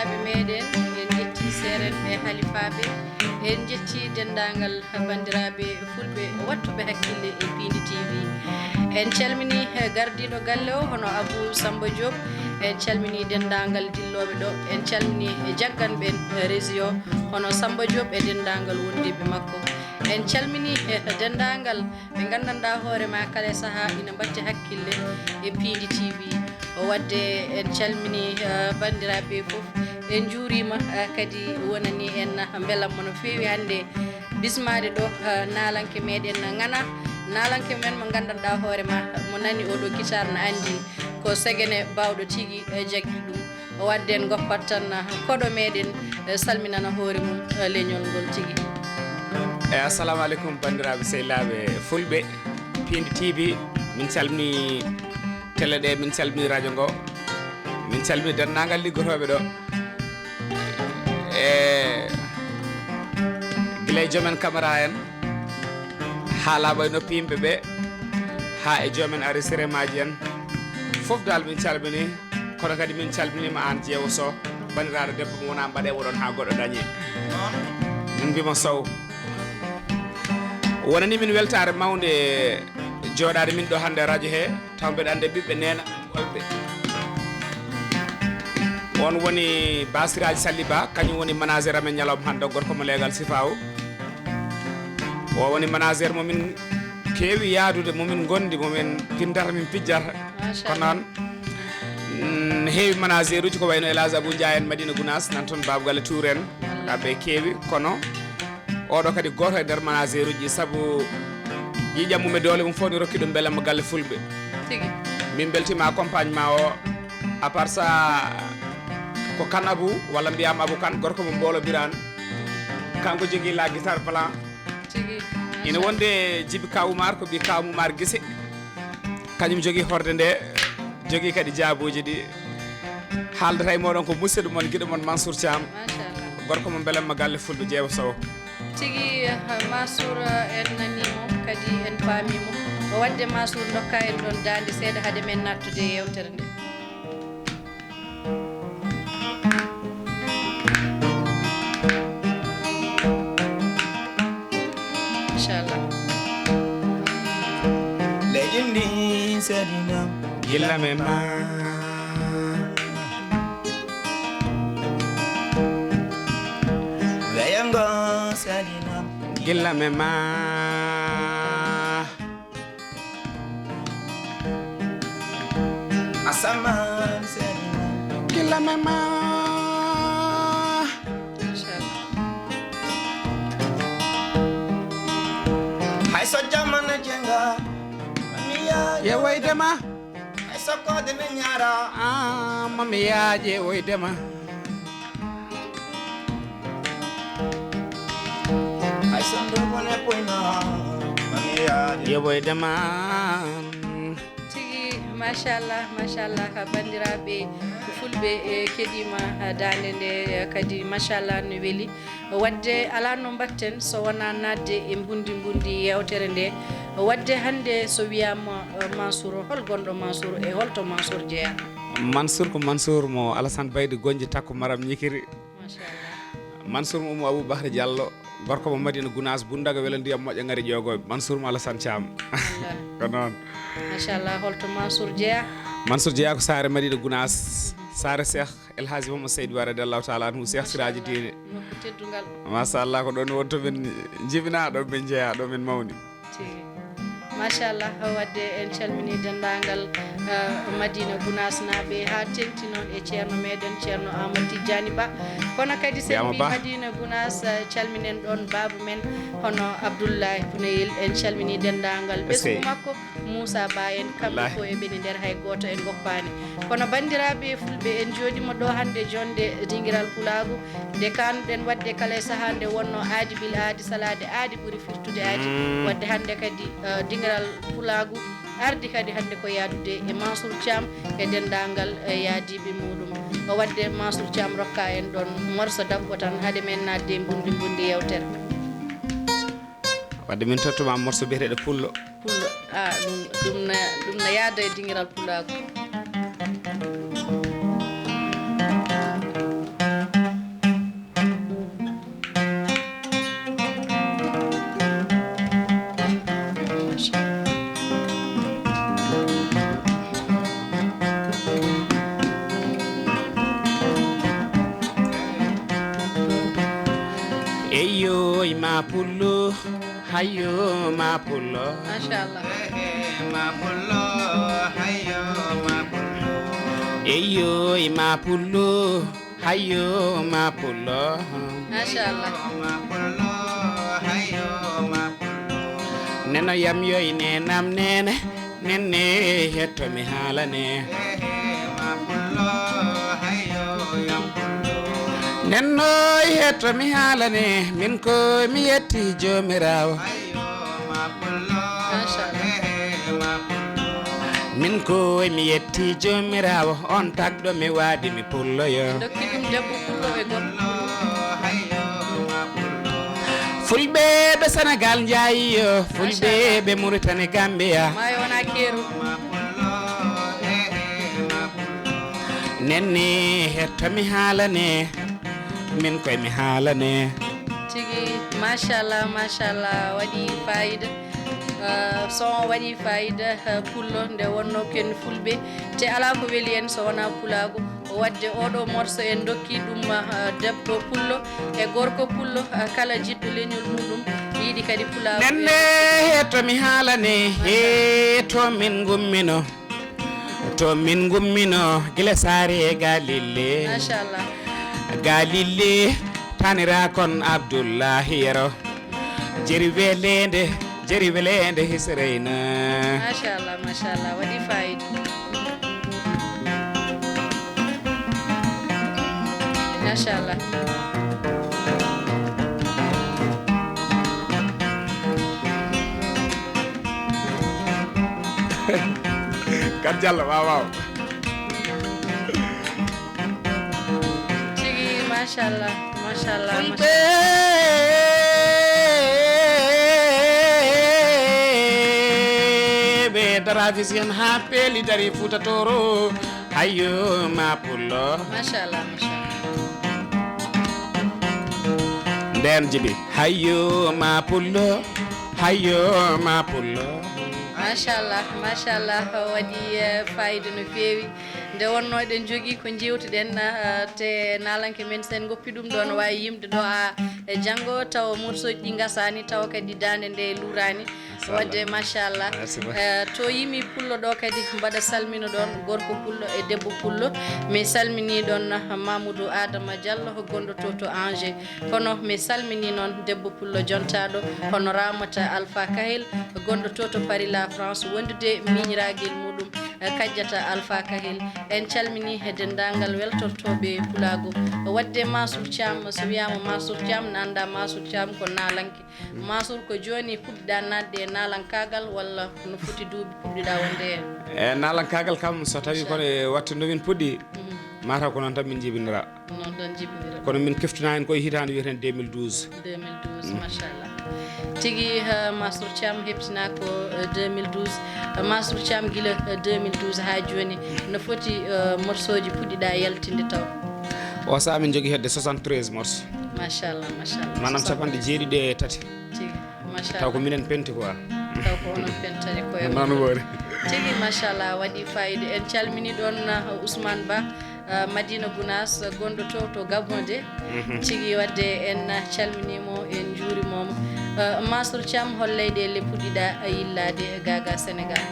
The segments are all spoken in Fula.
bandiraɓe meɗen en jetti seren e halifaɓe en jetti dendagal bandiraɓe fulɓe wattuɓe hakkille e Pindi TV en calmini gardiɗo galle o hono Abou Samba Diop en calmini dendagal dilloɓe ɗo en calmini jagganɓe région hono Samba Diop e dendagal wondiɓe makko en calmini dendagal ɓe gandanɗa hoorema kala saaha ina batti hakkille e Pindi TV wadde en calmini bandiraɓe foof en juurima kadi wonani en beelamma no feewi hande bismade ɗo nalanke meɗen ngana nalanke men mo gandanɗa hoorema mo nani oɗo guitar ne andi ko segene bawɗo tigui jaggi ɗum wadde en goppat tan koɗo meɗen salminana hoore mum leñol ngol tigui assalamu aleykum bandiraɓe sehilaɓe fulɓe Pindi TV min calmini télé ɗe min calmini radio ngo min calmini dennagal liggotoɓe ɗo e guilay joomen caméra en ha laaɓa e noppi yimɓe ɓe ha e joomen enregistré maji en foof dal min calmini kono kadi min calminima an Diewo Sow bandiraɗo debbo mo wona mbaɗe woɗon ha goɗɗo dañe min mbima Sow wonani min weltare mawde joɗade min ɗo hande radio he taw mbeɗa ande ɓiɓɓe nena golɓe on woni Basiraji Sally Ba kañum woni manager amen ñalawma hande gorko mo leegal Sifaw o woni manager momin keewi yaadude momin gondi momin pindata min pijjata ko noon heewi manager uji ko wayno Elage Abou Ndiaye en Madina Gounass nan toon Babou Galle Tour en ɗaɓe keewi kono oɗo kadi goto e nder manager uji saabu ƴiƴam mum e doole mum fof ni rokki ɗum beelamma galle fulɓe min beltima accompagnement o à part ça ko kan Abou walla mbiyama Abou Kane gorko mo Mbolo Birane kanko jogui la guitare plan ina wonde Djiby Kaw Oumar ko ɓi Kaw Oumar Guissé kañum jogui horde nde jogui kadi jaabuji ɗi haaldata e moɗon ko musidɗo moon guiɗo moon Mansour Thiam gorko mo beelamma galle fulɓe Diewo Sow tigi Mansour en nanimo kadi en paamimo o wadde Mansour dokka en ɗon dande seeɗa haade men nattude yewtere nde inchallah leydi seedinam gilla me ma weyango seedinam gilla me ma asaman seedinam gilla me ma inchallah hay so jamana jenga mamiya yewoydema hay so kode ne ñara mami yaaje woydema hay so ndogone poyna mamiya yewoydema tigi machallah bandiraɓe fulɓe keɗima dande nde kadi machallah no weeli wadde ala no mbatten so wona nadde e bundi yewtere nde wadde hande so wiyama Mansour hol gonɗo Mansour e holto Mansour jeeya Mansour ko Mansour mo Alassane Bayde gonji takko maram ñikiri machallah Mansour mo Oumou Aboubacry Diallo gorko mo Madina Gounass bundaga welo ndiyam moƴƴa ngari ƴogoɓe Mansour mo Alassane Thiam ko noon machallah holto Mansour jeeya Mansour jeeya ko saare Madina Gounass saare Cheikh El Hadji Mamadou Seydou Ba radiallahu taala anhu Cheikh Siraji Dine nokku teddugal machallah ko ɗon won to min jibina ɗo min jeeya ɗo min mawni tigi machallah wadde en calmini dendagal Madina Gounass naɓe ha tengti noon e ceerno meɗen ceerno Amadou Tidiani Ba kono kadi sen mbi Madina Gounass calminen ɗon baaba men hono Abdoulaye Pounayel en calmini dendagal ɓesgu makko Moussa Ba en kamɓe fo e ɓeni nder hay goto en goppani kono bandiraɓe fulɓe en joɗima ɗo hande jonde dinguiral Pulagu nde kanuɗen wadde kala e saaha nde wonno aadi bil aadi salade aadi ɓuuri firtude aadi wadde hande kadi dinguiral Pulagu ardi kadi hande ko yaadude e Mansour Thiam e dendagal yaadiɓe muɗum o wadde Mansour Thiam rokka en ɗon morso dabbo tan haade men nadde bundi yewtere wadde min tottuma morso biyeteɗo pullo ɗum na yaada e dinguiral Pulagu eyo ma pullo hayo ma pullo machallah ma pullo hayo ma pullo eyo ma pullo hayo ma pullo machallah ma pullo hayo ma pullo neno yam yoy nenam nene nenne hetto mi halane ma pullo hayo yam pullo nenno hetto mi halane min ko mi yetti jomirawo hayo ma pullo machallah ma pullo min ko mi yetti jomirawo on tagɗo mi waadi mi pulloyo dokki ɗum debbo pullo e gorko hayo ma pullo fulɓe ɓe sénégal jayiyo fulɓe ɓe mauritanie gambia maayo wona keeru ma pullo ma pullo nenne hetto mi haalane min koye mi haalane tigi machallah waɗi fayida son waɗi fayida pullo nde wonno ken fulɓe te ala ko weeli en so wona pulago wadde oɗo morceau en dokki ɗum debbo pullo e gorko pullo kala jiɗɗo leñol muɗum yiiɗi kadi pulago nenne hetto mi haalane he to min gummino guila saare galille machallah galille tanira kon abdoullahi yero jeri welende hisreyna machallah waɗi fayida machallah kat diallo waw tigi machallah fulɓe ɓe daravisen ha peeli dari Fouta Toro hayyo ma pullo machallah nden jibi hayyo ma pullo machallah waɗi fayida no feewi nde wonno eɗen jogui ko jewtuɗen te nalanke men sen goppi ɗum ɗo no wawi yimde ɗo ha janggo taw morsoji ɗi gasani taw kadi dande nde lurani wadde machallah to yimi pullo ɗo kadi mbaɗa salmina ɗon gorko pullo e debbo pullo mi salmini ɗon Mamoudou Adama Diallo gonɗo to Angers kono mi salmini noon debbo pullo jontaɗo hono Ramata Alpha Kahel gonɗo to Paris la France wondude miñiraguel muɗum kajjata Alpha Kahel en calmini e dendagal weltortoɓe pulago wadde Mansour Thiam so wiyama Mansour Thiam nanda Mansour Thiam ko nalanke Mansour ko joni puɗɗiɗa nadde e nalankagal walla no foti duuɓi puɗɗiɗa wonde e nalankagal kam so tawi kono e wattu nde min puɗɗi mataw ko noon tan min jibinira noon ɗon jibinira kono min keftuna hen koye hitande wiyeten 2012 machallah tigi Mansour Thiam heptina ko 2012 Mansour Thiam guila 2012 ha joni no foti morceau ji puɗɗiɗa yaltinde taw o saaha min jogui hedde 73 morceau machallah manam capanɗe jeeɗiɗi e tati tigi machallah taw ko minen penti quoi taw ko onon pentani koye non woori tigi machallah waɗi fayida en calmini ɗon Ousmane Ba Madina Gounas gonɗo to Gabon de tigi wadde en calminimo en juurimomo Mansour Thiam holleyde le puɗɗiɗa yillade Gaga Sénégal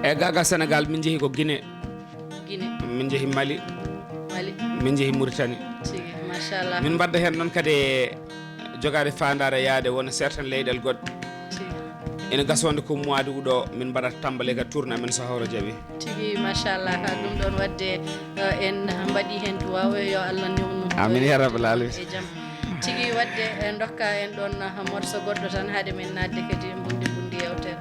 e Gaga Sénégal min jeehi ko Guinée min jeehi Mali min jeehi Mauritanie tigi machallah min mbadda hen noon kadi jogade fandare yaade wona certaine leyɗel goɗɗe ene gasonde ko mois de uɗo min mbaɗata tambale ka tourne amen so hawra jaaɓi tigi machallah ɗum ɗon wadde en mbaɗi hen duwaw yo Allah newnu amin ya rabbal alamin e jaam tigi wadde dokka en ɗon morceau goɗɗo tan haade men nadde kadi bundi yewtere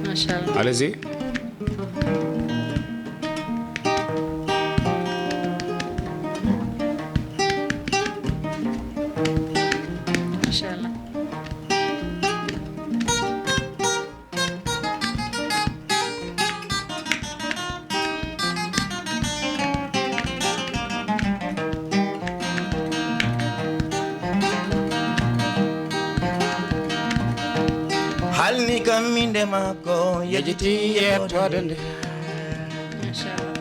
machallah allez-y machallah halni kam minde makko yejiti yettode nde machallah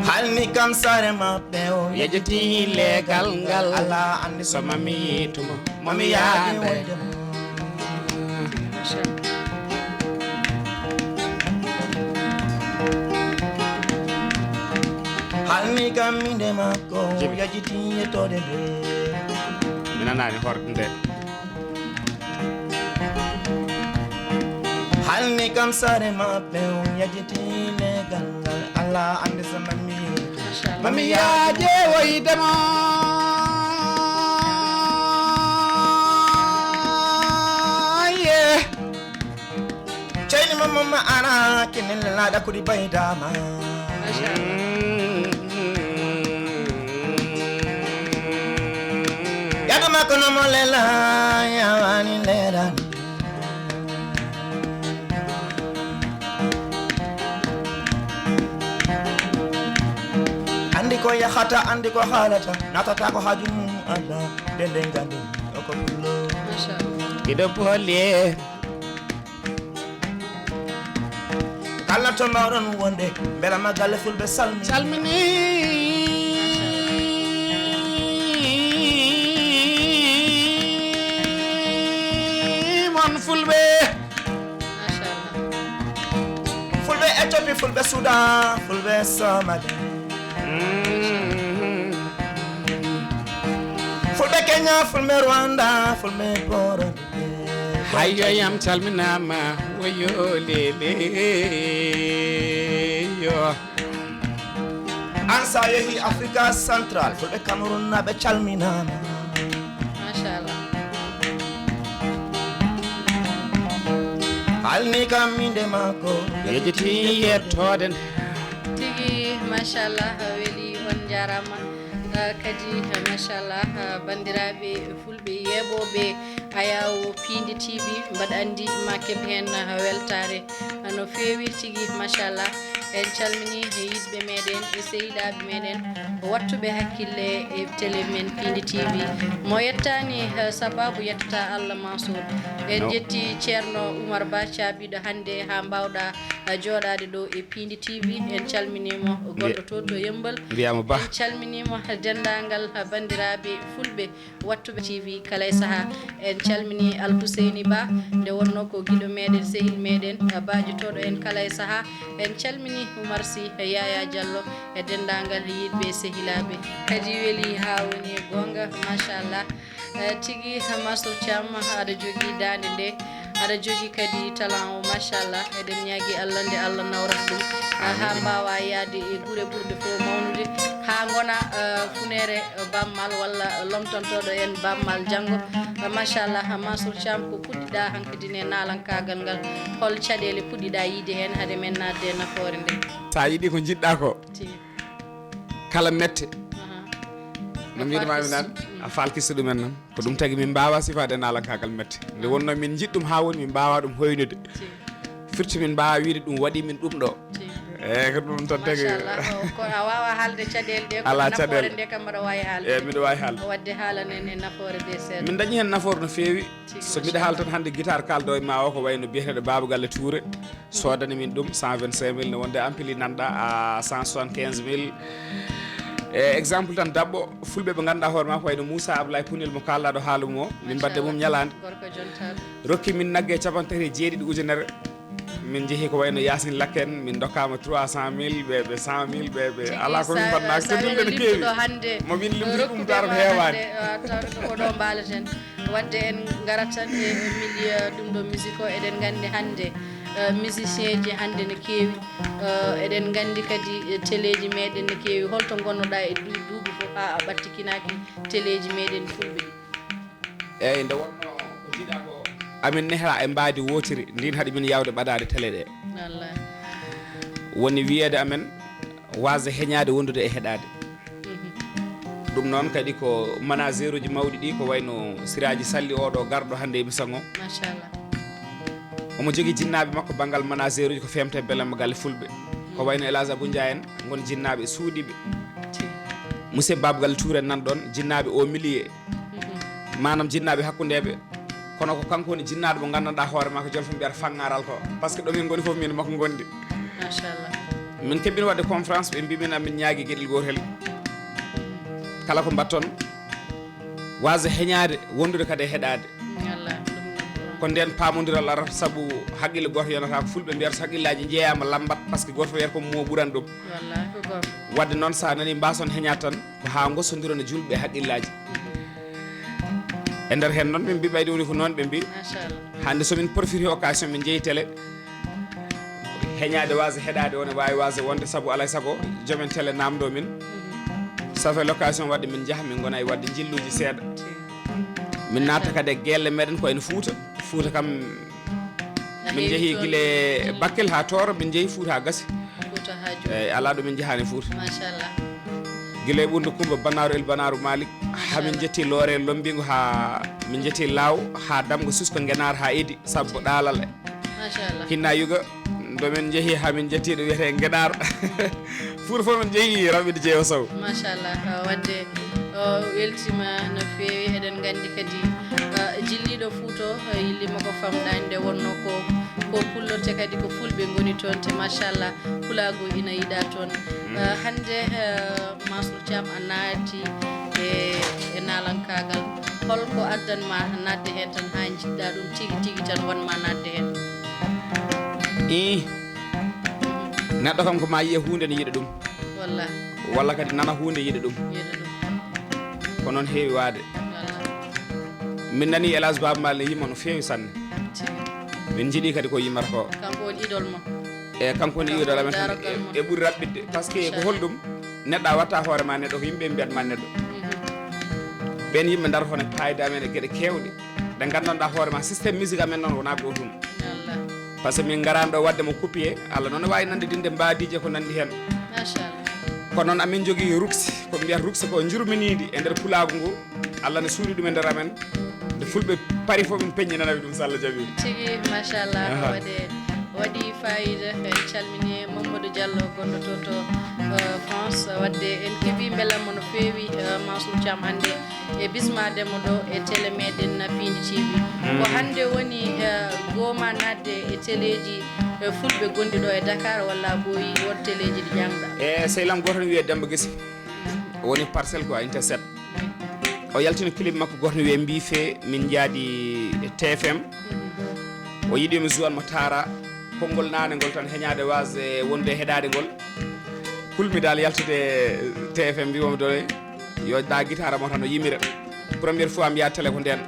halni kam sare mabɓe o yejiti legal ngal ala andi so mami yitumo mami yaade machallah halni kam minde makko yejiti yettode nde minanani horde nde halni kam sare mabɓe o yejiti legal ngal ala andi so mami mami yaade woydema ceyni mamma ana kinel laada kudi baydama yaduma kono mo lela yawani lerani andi ko yahata andi ko halata natata ko hajum Allah dende ngande ko pullo machallah gido bolle kala to mawron wonde bela magalle fulbe salmini mon fulbe machallah fulbe Ethiopie fulbe Sudan fulbe Somalia fulbe Kenya fulbe Rwanda fulbe Burundi hayyo yam calminama woyo lele yo ansa yehi Africa Central fulbe Cameroon nabe calminama machallah halni kam minde makko yejiti yettode nde tigi machallah weli on jarama kadi machallah bandiraɓe fulɓe yeɓoɓe ayawo Pindi TV mbaɗa andi ma keɓ hen weltare no fewi tigi machallah en calmini yidɓe meɗen e sehilaɓe meɗen wattuɓe hakkille e télé men Pindi TV mo yettani sababu yettata Allah Mansour en jetti ceerno Oumar Ba caabiɗo hande ha mbawɗa joɗade ɗo e Pindi TV en calminimo gonɗo to ɗo Yembal mbiyama Ba en calminimo dendagal bandiraɓe fulɓe wattuɓe TV kala e saaha en calmini Alhuseyni Ba nde wonno ko guiɗo meɗen sehil meɗen bajitoɗo en kala e saaha en calmini Oumar Sy Yaya Diallo e dendagal yiɗɓe sehilaɓe kadi weeli ha woni gonga machallah tigui Mansour Thiam aɗa jogui dande nde aɗa jogui kadi talent o machallah eɗen ñaagui Allah nde Allah nawrata ɗum ha mbawa yaade e guure ɓurde fo mawnude ha gona funere bammal walla lomtontoɗo en bammal janggo machallah Mansour Thiam ko puɗɗiɗa hankkadine nalankagal ngal hol caɗele puɗɗiɗa yiide hen haade men nadde e nafoore nde sa yiiɗi ko jiɗɗa ko kala mette no mbiɗumami nan a falkista ɗumen noon ko ɗum tagui min mbawa sifade nalankagal mette nde wonno min jiɗɗum ha woni min mbawa ɗum hoynude firti min mbawa wiide ɗum waɗi min ɗum ɗo ko ɗum tan tagui ko a wawa haalde caɗele ɗe ala nafoore nde kam mbaɗa wawi haalde mbiɗa wawi haalde wadde haalanen e nafoore nde seeɗa min dañi hen nafoore no fewi so mbiɗa haala tan hande guitare kaldo e ma o ko wayno biyeteɗo Baba Galle Touré sodani min ɗum 125 000 ne wonde ampili nanɗa à 175 000 exemple tan dabɓo fulɓe ɓe ganduɗa hoore ma ko wayno Moussa Ablaye Pounel mo kallaɗo haalum o min mbadde mum ñalande gorko jontaɗo rokki min nagge 37 ujunere min jeehi ko wayno Yacine Lakken min dokkama 300 000 ɓeɓe 100 000 ɓeɓe ala ko min mbaɗnaki so ɗum ɓene keewi mo min limti ɗum daro ko hewani tawde ko ɗo mbaaleten wadde en garat tan e milieu ɗum ɗo musique o eɗen gandi hande musicien ji hande ne keewi eɗen gandi kadi téléji meɗen ne keewi holto gonnoɗa e duuɓi fof ha a ɓattikinaki téléji meɗen fulɓe eyyi nde wonno ko jiiɗa ko amin nehra e mbaadi wotiri ndin haɗi min yawde ɓadade télé ɗe wallahi woni wiyede amen wasde heñade wondude e heɗade ɗum noon kadi ko manager uji mawɗi ɗi ko wayno Siraji Salli oɗo garɗo hande émission o machallah omo jogui jinnaɓe makko banggal manager uji ko femte belemmo galle fulɓe ko wayno Elage Abou Ndiaye en gon jinnaɓe suuɗiɓe monsieur Baba Galle Touré nan ɗon jinnaɓe au millier manam jinnaɓe hakkundeɓe kono ko kanko woni jinnaɗo mo gandanɗa hoore ma ko joni fof mbiyata fangaral ko par ce que ɗo min goni fof min makko gondi machallah min kebbino wadde conférence ɓe mbimin amin ñaagui gueɗel gotel kala ko mbatton wasde heñade wondude kadi e heɗade ko nden pamodiral arata saabu haqqille goto yonata ko fulɓe mbiyata so haqqillaji jeeyama lambat par ce que goto fof wiyata komo mo ɓuran ɗum wadde noon sa nani mbason heñade tan ko ha gossodiron e julɓe haqqillaji e nder hen noon ɓe mbi ɓayde woni ko noon ɓe mbi hande somin profite occasion min jeeyi télé heñade wasde heɗade one wawi wasde wonde saabu alay saago joomen télé namdo min ça fait l'occasion wadde min jaaha min gona e wadde jilluji seeɗa min natta kadi e guelle meɗen ko ene Fouta kam min jeehi guile Bakel ha Toro min jeehi Fouta ha Gassi eyyi ala ɗo min jahani Fouta machallah guila e ɓurde Coumba Banaru El Banaru Malik hamin jetti Loore Lombingo ha min jetti Law ha Damgo Susko Ngenar ha Idi Sabbo ɗalal machallah hinna Yuga do min jeehi hamin jetti ɗo wiyete Ngenar Fouta fof min jeehi Ramide Jeewo Sow machallah wadde weltima no fewi eɗen gandi kadi jilliɗo Fouta yillima ko famɗani nde wonno ko pullorte kadi ko fulɓe goni toon te machallah pulago ina yiiɗa toon hande Mansour Thiam a naati e nalankagal holko addanma nadde hen tan ha jiɗɗa ɗum tigui tan wonma nadde hen neɗɗo kam ko ma yiya hunde ne yiɗa ɗum wallahi walla kadi nana hunde yiɗa ɗum ko noon heewi waade min nani Elage Baba Mal ne yima no feewi sanne min jiiɗi kadi ko yimata ko kanko woni idole ma e kanko woni idole amen tan e ɓuuri raɓɓidde par ce que ko holɗum neɗɗo a watta hoore ma neɗɗo ko yimɓe mbiyatma neɗɗo ɓen yimɓe darata hono payida amen e gueɗe kewɗe ɗe gandanɗa hoore ma systéme musique amen noon wona gotum par ce que min garani ɗo wadde mo copier Allah noon ne wawi nande dinde mbadije ko nandi hen machallah kono noon amin jogui ruksi ko mbiyata ruksi ko jurminide e nder pulagu ngu Allah ne suuɗi ɗum e nder amen nde fulɓe paari fof min peññinanaɓe ɗum so Allah jaaɓi tigui machallah waɗi fayida en calmini Mamadou Diallo gonɗo to France wadde en keeɓi beelammo no fewi Mansour Thiam hande e bismademo ɗo e télé meɗen Pindi TV ko hande woni goma nadde e téléji fulɓe gonɗi ɗo e Dakar walla boyi won téléji ɗi jangɗa e sehlam goto ne wiye Demba Guessy o woni parcelle quoi inte 7 o yaltino clip makko goto ne wiye Mbife min jaadi TFM o yiiɗi mi zuwan mo Tara konngol nane ngol tan heñade wasde wonde heɗade ngol kulmi dal yaltude TFM mbiwomi ɗo yo da guitare mo tan o yimira première fois mbiya télé ko nden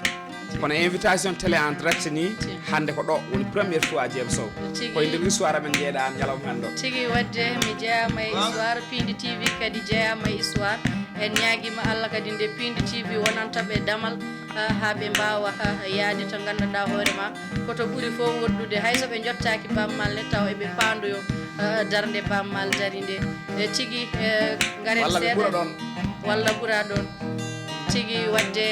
kono invitation télé en direct ni hande ko ɗo woni première fois Jeem Sow koye nder histoire amen jeeɗa an ñalawma hen ɗo tigui wadde mi jeeyama e histoire Pindi TV kadi jeeyama e histoire en ñaaguima Allah kadi nde Pindi TV wonantaɓe damal ha ɓe mbawa yaade to gandanɗa hoorema koto ɓuuri fof woddude hayso ɓe jottaki Bammal ne taw eɓe pandoyo darde Bammal darinde tigui garen seeɗa walla ɓuura ɗon tigui wadde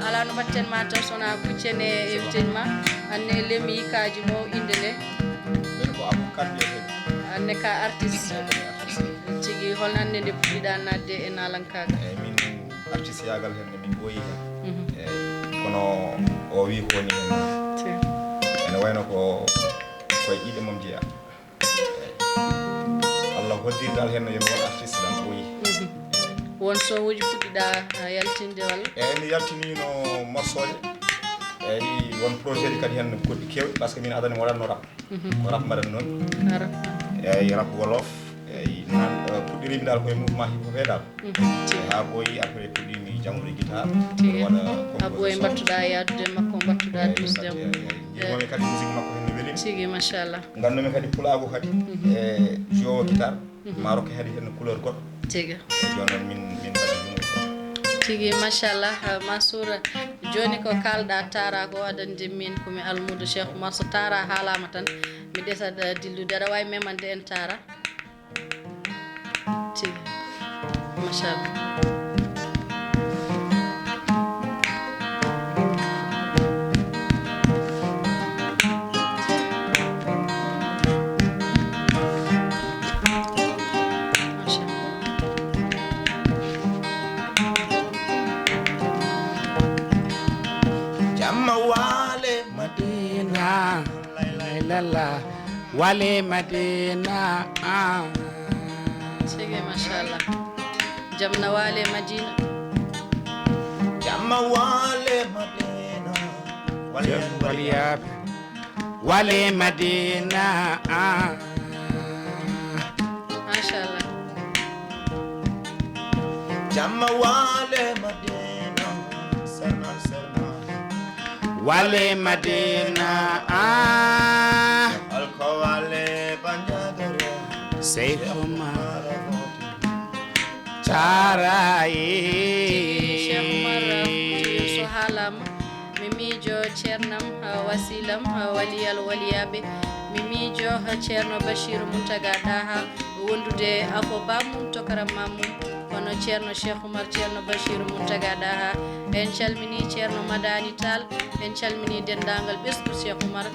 ala no mbatten ma taw sona kuccene eviten ma anne lemi yikaji mo inde nde anne ka artiste tigui holno hande nde puɗɗiɗa nadde e nalankaga min artiste yagal hen min ɓooyi hen kono o wi ko woni hen ene wayno koye ƴiɗe mom jeeya Allah hoddirdal hen yomi won artiste ɗan ɓooyi won sohuji puɗɗiɗa yaltinde walla eyyi mi yaltinino morceauji eyyi won projet ji kadi hen goɗɗi kewɗi par ce que min adani mi waɗatno rap ko rap mbaɗat noon eyyi rap wolof eyyi nan puɗɗirimi dal koye mouvement hip hop he dal ha ɓooyi après puɗɗimi jangude guitare waɗa ha ɓooyi mbattuɗa yadude makko mbattuɗa dusdemo jimomi kadi musique makko hen no welimi tigui machallah gandumi kadi pulago kadi e jowo guitare maroke heeɗi hen couleur goɗɗo tigui joni noon min mbaɗi ɗum tigui machallah Mansour joni ko kalɗa Tara ko aɗande min komi almudo Cheikh Oumar so Tara haalama tan mi ɗesat dillude aɗa wawi memande en Tara tigui machallah la la wale madina tigi mashallah jamna wale madina jamma wale madina waliyab wale madina mashallah jamma wale madina sarna sarna wale madina alko wale banjagara seykhuma charaye Cheikh Oumar so haalama mi miijo ceernam wasilam waliyal waliyaɓe mi miijo ceerno Bachir Mountaga Daha wondude afo bamum tokaram mamum kono ceerno Cheikh Oumar ceerno Bachir Mountaga Daha en calmini ceerno Madani Tall en calmini dendagal ɓesgu Cheikh Oumar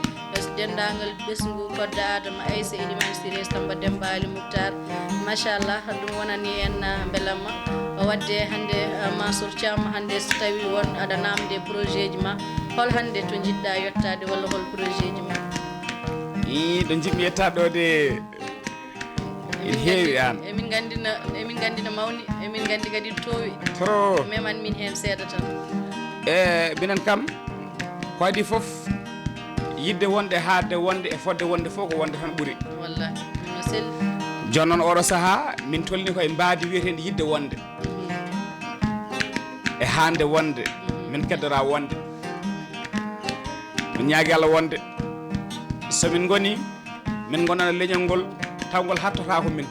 dendagal ɓesgu kodda Adama Aissa Elimane Siré Samba Demba Ali Moukhtar machallah ɗum wonani en beelamma wadde hande Mansour Thiam hande so tawi won aɗa namde projet ji ma hol hande to jiɗɗa yettade walla hol projet ji ma ɗo jiɗmi yettade ɗo de ina heewi an emin gandina mawni emin gandi kadi towi trop meman min hen seeɗa tan minen kam ko adi foof yidde wonde haadde wonde e fodde wonde fof ko wonde tan ɓuuri wallahi no selli joni noon oɗo saaha min tolni koye mbaadi wiyetede yidde wonde e hande wonde min keddora wonde min ñaagui Allah wonde somin goni min gonana leñol ngol taw ngol hattata ko min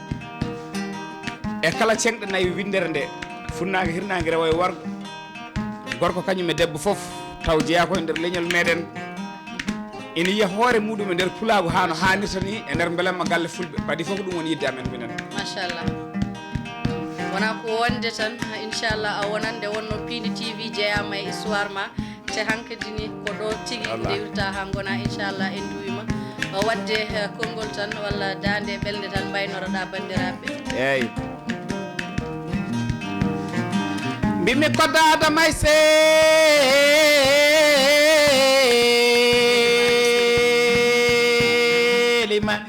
e kala cengɗe nayyi windere nde funnague hirnague rewo e wargo gorko kañum e debbo foof taw jeeya ko e nder leñol meɗen ina yiya hoore muɗum e nder pulago hano hannirta ni e nder beelamma galle fulɓe kadi fof ko ɗum woni yidde amen minen machallah wona ko wonde tan inchallah a wonande wonno Pindi TV jeeyama e histoire ma te hankkadi ni ko ɗo tigui dewirta ha gona inchallah en duwima wadde konngol tan walla dande ɓelde tan mbaynoroɗa bandiraɓe eyyi mbimi kodda Adama Aissa Elimane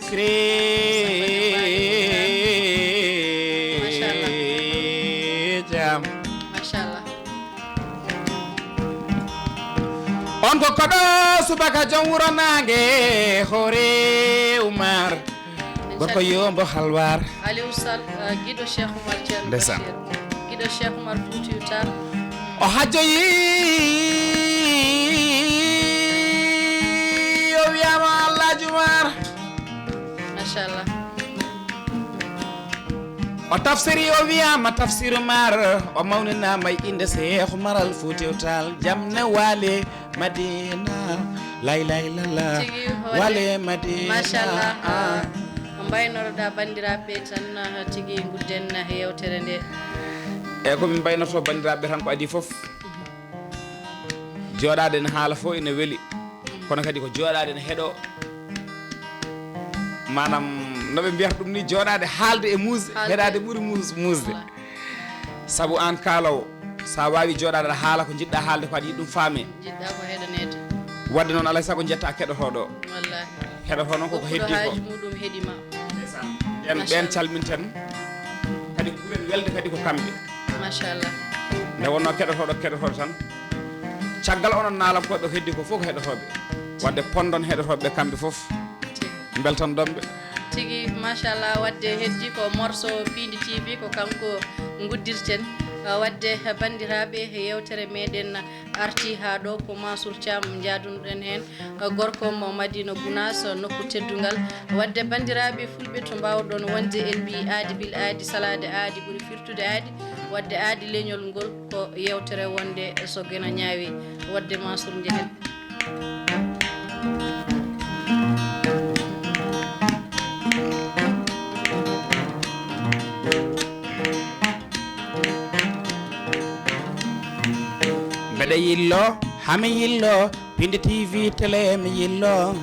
Siré jam machallah on ko koɗo subaka joom wuro nangue hoore Oumar gorko yombo halwar Aliou Sall guiɗo Cheikh Oumar ceerno Ndeysaan. Bachir guiɗo Cheikh Oumar Foutiyou Tall o hajjoyi o wiyama Alhaji Oumar machallah o tafsiri o wiyama tafsir Oumar o mawninama e inde Cheikh Oumar Al Foutiyou Tall jamne wale Madina lay lay lala Tigi wale Madina machallah mbaynoroɗa bandiraɓe tan tigui gudden yewtere nde eyyi komin mbaynoto bandiraɓe tan ko adi foof joɗade ne haala fo ene weeli kono kadi ko joɗade ne heeɗo manam noɓe mbiyata ɗum ni joɗade haalde e musde heeɗade ɓuuri musde saabu an kalowo sa wawi joɗade aɗa haala ko jiɗɗa haalde ko aɗa yiɗi ɗum faame jiɗɗa ko heɗanede wadde noon alay saago jetta keɗotoɗo wallahi heɗoto noon koko heddi ko haaju muɗum heeɗima ɓen calminten kadi ko ɓuuren welde kadi ko kamɓe machallah nde wonno keɗotoɗo tan caggal onon naalamkoɓe ko heddi ko fof ko heɗotoɓe wadde pondon heɗotoɓe kamɓe foof beltan ɗonɓe tigui machallah wadde heddi ko morceau Pindi TV ko kanko guddirten wadde bandiraɓe yewtere meɗen arti ha ɗo ko Mansour Thiam jaadunoɗen hen gorko mo Madina Gounass nokku teddugal wadde bandiraɓe fulɓe to mbawɗon wonde en mbi aadi bil aadi salade aadi ɓuuri firtude aadi wadde aadi leñol ngol ko yewtere wonde so gena ñaawi wadde Mansour jehen mbeɗa yillo hami yillo Pindi TV télé mi yillo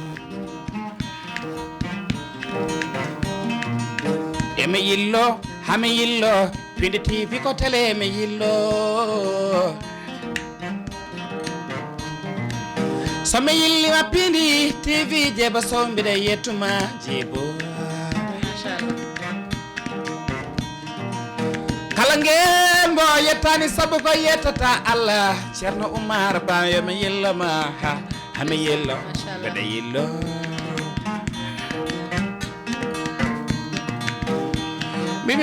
emi yillo hami yillo Pindi TV ko télé mi yillo somi yillima pindi TV jeeba sow mbiɗa yettuma jeebo machallah kala ngeen mbo yettani sabu ko yettata Allah ceerno Oumar Ba yomi yillama ha hami yillo mbeɗa yillo min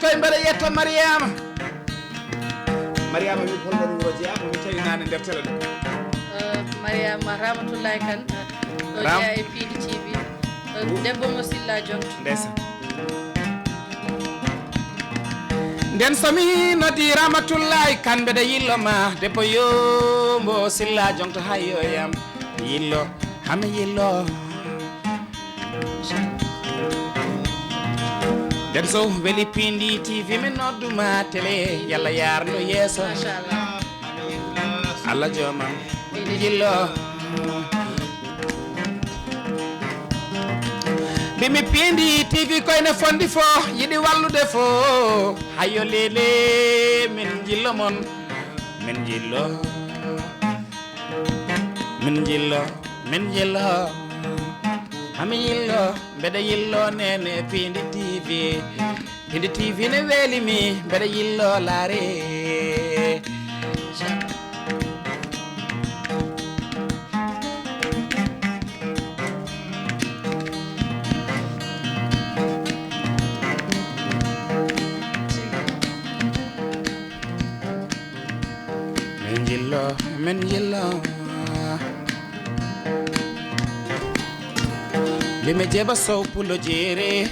koye mbeɗa yetta Mariama Mariama wi holno wuro jeeyama mi tawi nane nder télé ɗo Mariama Ramatoulaye Kane ɗo jeeya e Pidi TV debbo mo Silla Jonto ndeysan nden somi noddi Ramatoulaye Kane mbeɗa yilloma debbo yombo Silla Jonto hayyoyam yillo hami yillo nden so weli Pindi TV mi nodduma télé yalla yarno yeeso machallah Allah joomam yillo bimi Pindi TV koyne fondi fo yiɗi wallude fo hayo lele min jillo mon min jillo min jillo min jillo hami yillo mbeɗa yillo nene Pindi TV Pindi TV ne welimi mbeɗa yillo laare min yillo bimi jeeba sow pulo jeere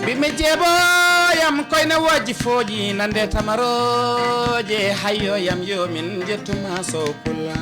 bimi jeeboyam koyne wojji fooji nande tamaroje hayyoyam yo min jettuma sow pulla